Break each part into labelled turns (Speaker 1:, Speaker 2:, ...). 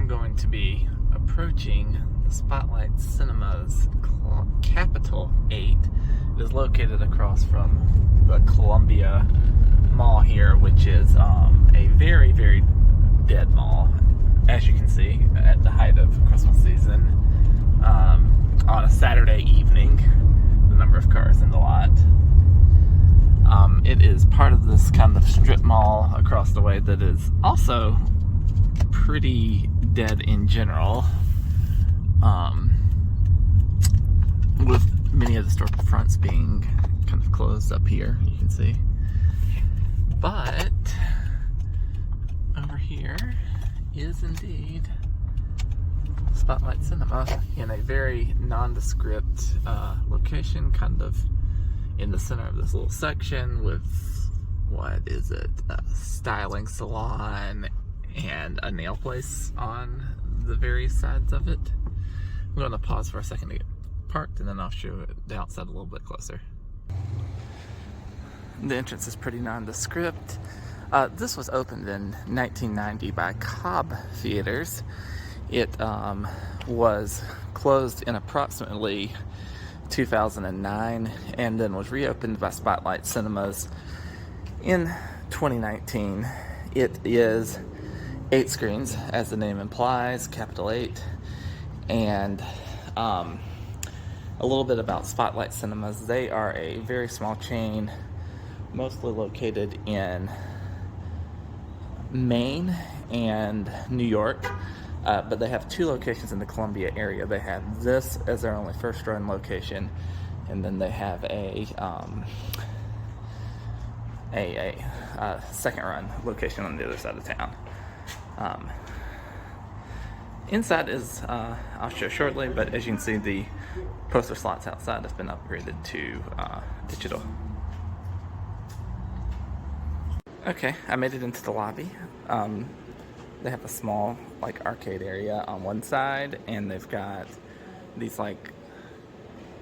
Speaker 1: I'm going to be approaching the Spotlight Cinemas Capitol 8. It is located across from the Columbia Mall here, which is a very, very dead mall, as you can see, at the height of Christmas season. On a Saturday evening, the number of cars in the lot. It is part of this kind of strip mall across the way that is also pretty dead in general, with many of the storefronts being kind of closed up here, you can see. But over here is indeed Spotlight Cinema in a very nondescript location, kind of in the center of this little section with, what is it, a styling salon and a nail place on the various sides of it. I'm going to pause for a second to get parked, and then I'll show the outside a little bit closer. The entrance is pretty nondescript. This was opened in 1990 by Cobb Theaters. It was closed in approximately 2009 and then was reopened by Spotlight Cinemas in 2019. It is 8 screens, as the name implies, Capitol 8. And a little bit about Spotlight Cinemas. They are a very small chain, mostly located in Maine and New York, but they have 2 locations in the Columbia area. They have this as their only first run location, and then they have a second run location on the other side of town. Inside is, I'll show shortly, but as you can see, the poster slots outside have been upgraded to digital. Okay, I made it into the lobby. They have a small, arcade area on one side, and they've got these,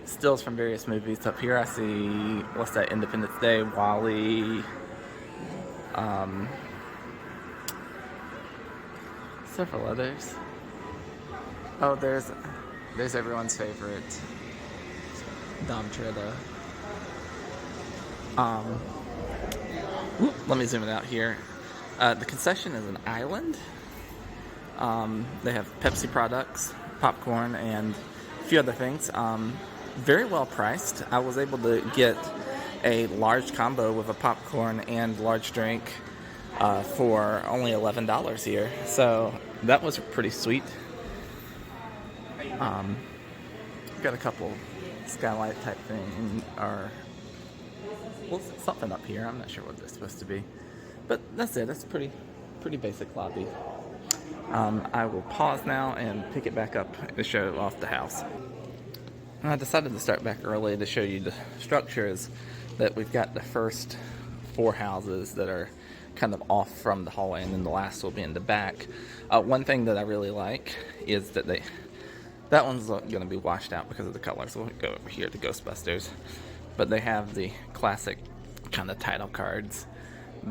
Speaker 1: stills from various movies. Up here I see, what's that, Independence Day, WALL-E, several others. Oh, there's everyone's favorite, Dom Toretto. Let me zoom it out here. The concession is an island. They have Pepsi products, popcorn, and a few other things. Very well priced. I was able to get a large combo with a popcorn and large drink for only $11 here. So that was pretty sweet. Got a couple skylight type thing, or something up here. I'm not sure what they're supposed to be, but that's it. That's pretty basic lobby. I will pause now and pick it back up to show off the house. And I decided to start back early to show you the structures that we've got. The first 4 houses that are kind of off from the hallway, and then the last will be in the back. One thing that I really like is that that one's going to be washed out because of the color, so we'll go over here to Ghostbusters. But they have the classic kind of title cards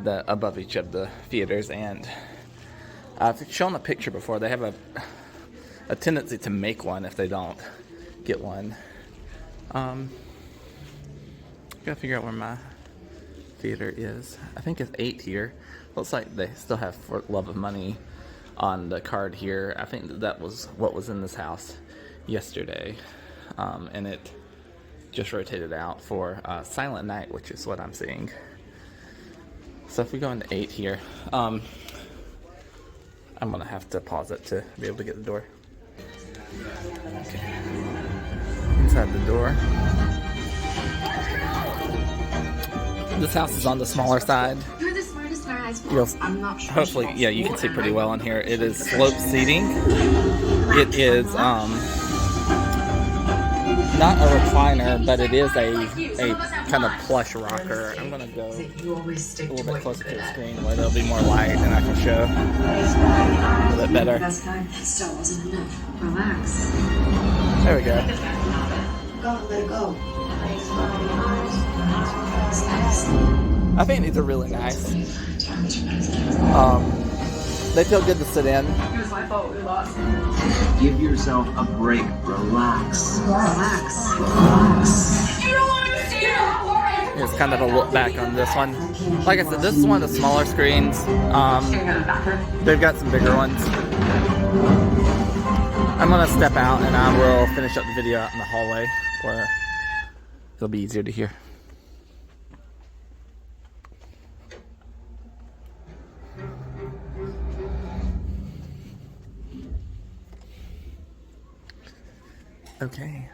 Speaker 1: above each of the theaters, and I've shown a picture before. They have a tendency to make one if they don't get one. Gotta figure out where my theater is. I think it's 8 here. Looks like they still have For Love of Money on the card here. I think that was what was in this house yesterday, and it just rotated out for Silent Night, which is what I'm seeing. So if we go into 8 here, I'm gonna have to pause it to be able to get the door. Okay. Inside the door. This house is on the smaller side.
Speaker 2: You're the smartest guy I
Speaker 1: You'll,
Speaker 2: I'm not sure.
Speaker 1: hopefully, yeah, you can see pretty well in here. It is sloped seating. It is not a recliner, but it is a kind of plush rocker. I'm gonna go a little bit closer to the screen where there'll be more light and I can show a little bit better.
Speaker 2: Still wasn't enough. Relax.
Speaker 1: There we go.
Speaker 2: Go, let it go.
Speaker 1: I think these are really nice. They feel good to sit in.
Speaker 3: fault we lost.
Speaker 4: Give yourself a break. Relax.
Speaker 2: Relax.
Speaker 3: You don't understand how hard
Speaker 1: Here's kind of a look back on this one. Like I said, this is one of the smaller screens. They've got some bigger ones. I'm gonna step out and I will finish up the video out in the hallway where it'll be easier to hear. Okay,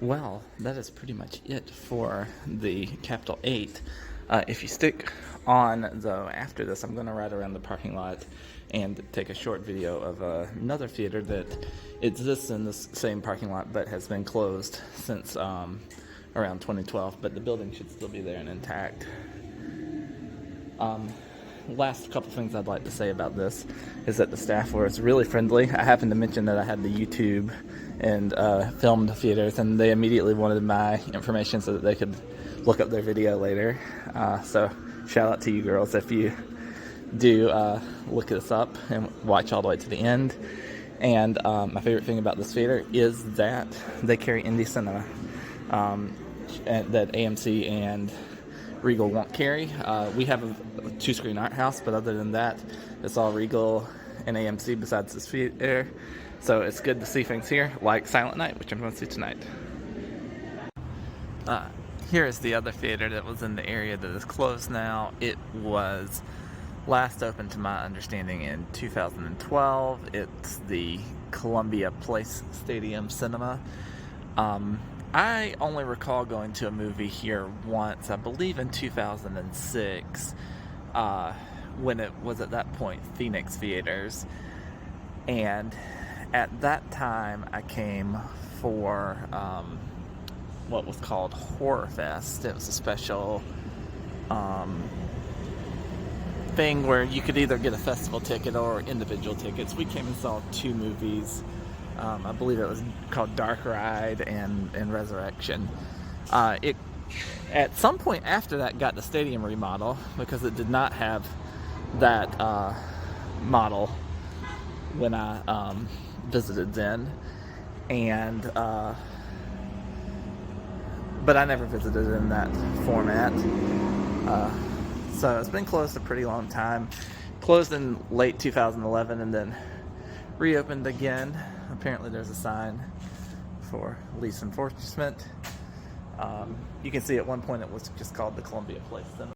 Speaker 1: well, that is pretty much it for the Capital 8. If you stick on, though, after this, I'm going to ride around the parking lot and take a short video of another theater that exists in this same parking lot but has been closed since around 2012, but the building should still be there and intact. Last couple things I'd like to say about this is that the staff was really friendly. I happened to mention that I had the YouTube and filmed theaters, and they immediately wanted my information so that they could look up their video later. So shout out to you girls if you do look this up and watch all the way to the end. And my favorite thing about this theater is that they carry indie cinema that AMC and Regal won't carry. We have a two-screen art house, but other than that, it's all Regal and AMC besides this theater. So it's good to see things here, like Silent Night, which I'm going to see tonight. Here is the other theater that was in the area that is closed now. It was last opened, to my understanding, in 2012. It's the Columbia Place Stadium Cinema. I only recall going to a movie here once, I believe in 2006, when it was at that point Phoenix Theaters. And at that time I came for what was called Horror Fest. It was a special thing where you could either get a festival ticket or individual tickets. We came and saw two movies. I believe it was called Dark Ride and Resurrection. It at some point after that got the stadium remodel because it did not have that model when I visited then, and but I never visited in that format. So it's been closed a pretty long time. Closed in late 2011 and then reopened again. Apparently there's a sign for lease enforcement. You can see at one point it was just called the Columbia Place Cinema.